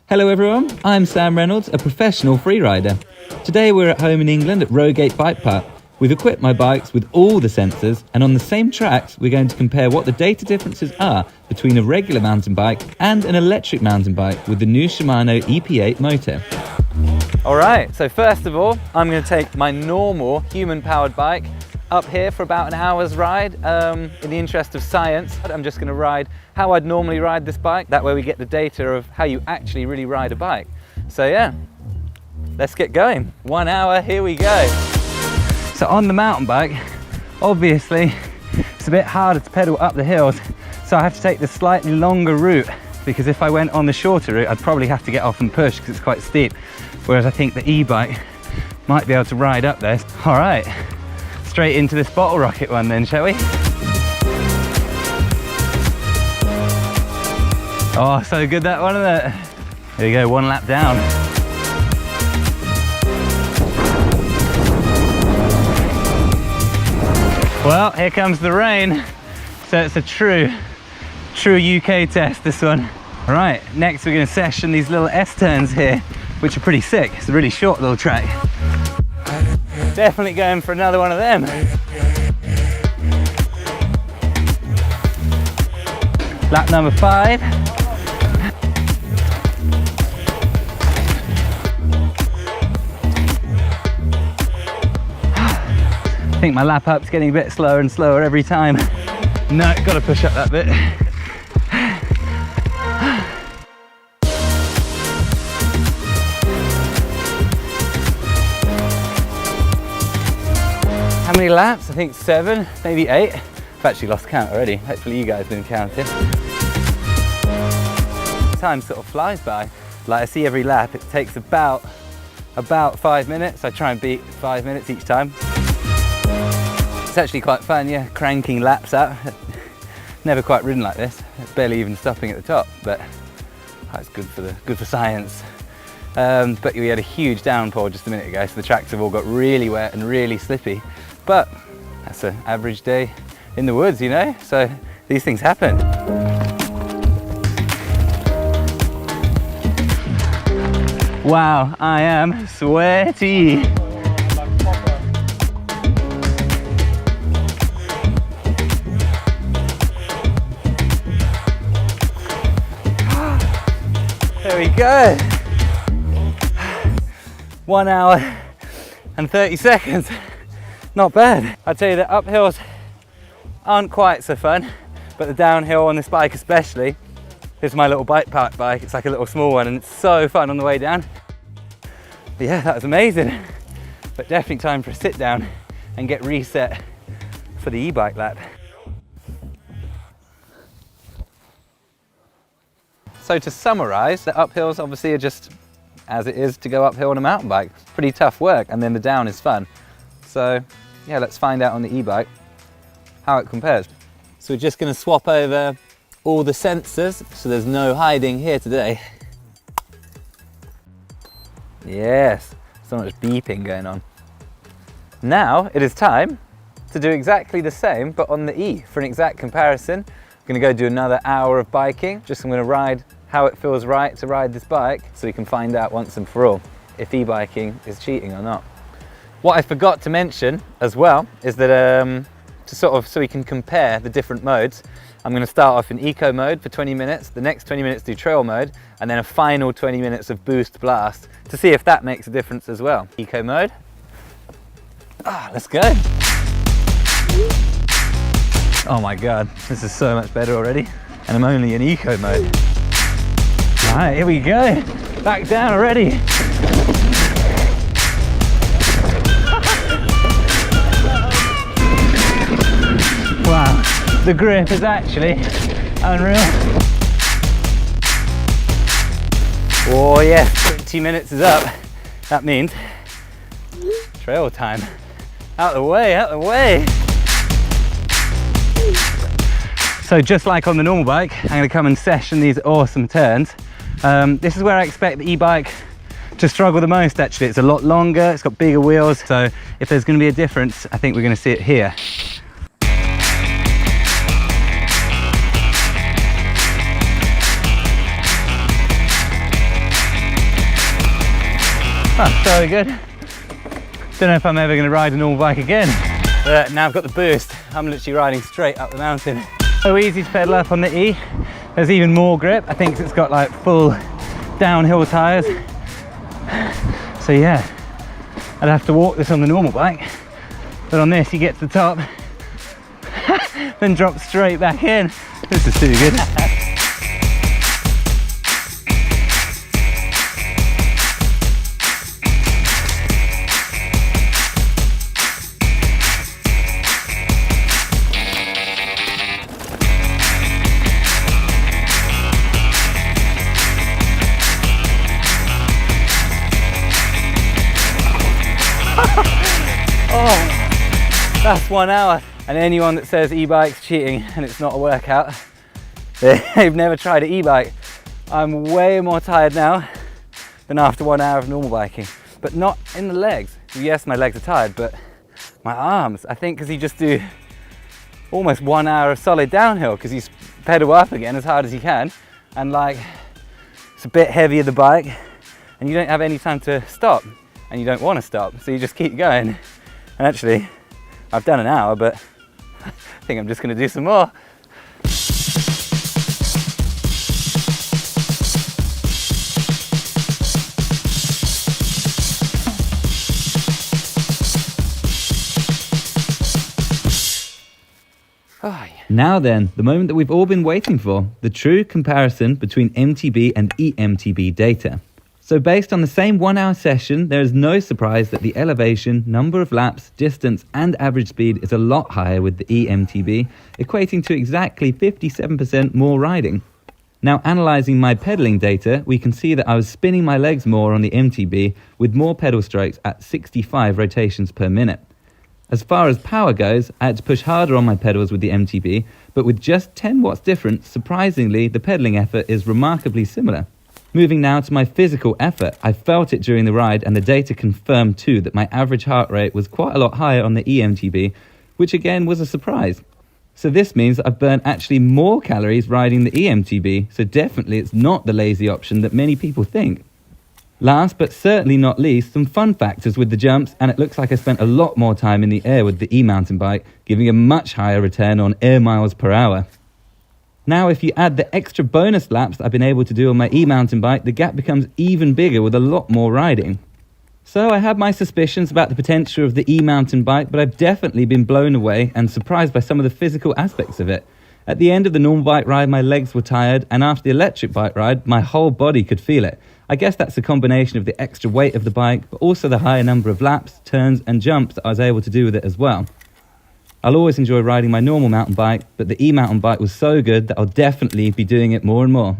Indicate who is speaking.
Speaker 1: Hello everyone, I'm Sam Reynolds, a professional freerider. Today we're at home in England at Rowgate Bike Park. We've equipped my bikes with all the sensors, and on the same tracks we're going to compare what the data differences are between a regular mountain bike and an electric mountain bike with the new Shimano EP8 motor. Alright, so first of all I'm going to take my normal human-powered bike up here for about an hour's ride. In the interest of science, I'm just going to ride how I'd normally ride this bike. That way we get the data of how you actually really ride a bike. So yeah, let's get going. 1 hour, here we go. So on the mountain bike, obviously it's a bit harder to pedal up the hills, so I have to take the slightly longer route, because if I went on the shorter route I'd probably have to get off and push because it's quite steep, whereas I think the e-bike might be able to ride up there. All right, straight into this bottle rocket one then, shall we? Oh, so good that one, isn't it? There you go, 1 lap down. Well, here comes the rain. So it's a true UK test, this one. All right, next we're gonna session these little S-turns here, which are pretty sick. It's a really short little track. Definitely going for another one of them. Lap number 5. I think my lap up's getting a bit slower and slower every time. No, gotta push up that bit. How many laps? I think 7, maybe 8. I've actually lost count already. Hopefully you guys have been counting. Time sort of flies by. Like I see every lap, it takes about 5 minutes. I try and beat 5 minutes each time. It's actually quite fun, yeah, cranking laps out. Never quite ridden like this. It's barely even stopping at the top, but it's good for science. But we had a huge downpour just a minute ago, so the tracks have all got really wet and really slippy. But that's an average day in the woods, you know, so these things happen. Wow, I am sweaty. There we go. 1 hour and 30 seconds. Not bad. I'd tell you that uphills aren't quite so fun, but the downhill on this bike especially. This is my little bike park bike. It's like a little small one and it's so fun on the way down. But yeah, that was amazing. But definitely time for a sit down and get reset for the e-bike lap. So to summarize, the uphills obviously are just as it is to go uphill on a mountain bike. Pretty tough work, and then the down is fun. So yeah, let's find out on the e-bike how it compares. So we're just going to swap over all the sensors, so there's no hiding here today. Yes, so much beeping going on. Now it is time to do exactly the same, but on the E. For an exact comparison, I'm going to go do another hour of biking. I'm going to ride how it feels right to ride this bike, so we can find out once and for all if e-biking is cheating or not. What I forgot to mention as well is that so we can compare the different modes, I'm going to start off in eco mode for 20 minutes, the next 20 minutes do trail mode, and then a final 20 minutes of boost blast to see if that makes a difference as well. Eco mode. Let's go. Oh my God, this is so much better already. And I'm only in eco mode. All right, here we go. Back down already. Wow, the grip is actually unreal. Oh yeah, 20 minutes is up. That means trail time. Out the way, out the way. So just like on the normal bike, I'm going to come and session these awesome turns. This is where I expect the e-bike to struggle the most actually. It's a lot longer, it's got bigger wheels, so if there's going to be a difference, I think we're going to see it here. That's so good. Don't know if I'm ever going to ride a normal bike again. But now I've got the boost, I'm literally riding straight up the mountain. So easy to pedal up on the E. There's even more grip. I think it's got like full downhill tyres. So yeah, I'd have to walk this on the normal bike. But on this, you get to the top, then drop straight back in. This is too good. Oh, that's 1 hour. And anyone that says e-bike's cheating and it's not a workout, they've never tried an e-bike. I'm way more tired now than after 1 hour of normal biking, but not in the legs. Yes, my legs are tired, but my arms, I think because you just do almost 1 hour of solid downhill because you pedal up again as hard as you can, and like it's a bit heavier the bike and you don't have any time to stop and you don't want to stop, so you just keep going. And actually, I've done an hour, but I think I'm just going to do some more. Oh, yeah. Now then, the moment that we've all been waiting for, the true comparison between MTB and EMTB data. So based on the same 1 hour session, there is no surprise that the elevation, number of laps, distance and average speed is a lot higher with the EMTB, equating to exactly 57% more riding. Now analysing my pedalling data, we can see that I was spinning my legs more on the MTB with more pedal strokes at 65 rotations per minute. As far as power goes, I had to push harder on my pedals with the MTB, but with just 10 watts difference, surprisingly the pedalling effort is remarkably similar. Moving now to my physical effort, I felt it during the ride and the data confirmed too that my average heart rate was quite a lot higher on the EMTB, which again was a surprise. So this means that I've burnt actually more calories riding the EMTB, so definitely it's not the lazy option that many people think. Last but certainly not least, some fun factors with the jumps, and it looks like I spent a lot more time in the air with the e-mountain bike, giving a much higher return on air miles per hour. Now, if you add the extra bonus laps that I've been able to do on my e-mountain bike, the gap becomes even bigger with a lot more riding. So I had my suspicions about the potential of the e-mountain bike, but I've definitely been blown away and surprised by some of the physical aspects of it. At the end of the normal bike ride, my legs were tired, and after the electric bike ride, my whole body could feel it. I guess that's a combination of the extra weight of the bike, but also the higher number of laps, turns and jumps that I was able to do with it as well. I'll always enjoy riding my normal mountain bike, but the e-mountain bike was so good that I'll definitely be doing it more and more.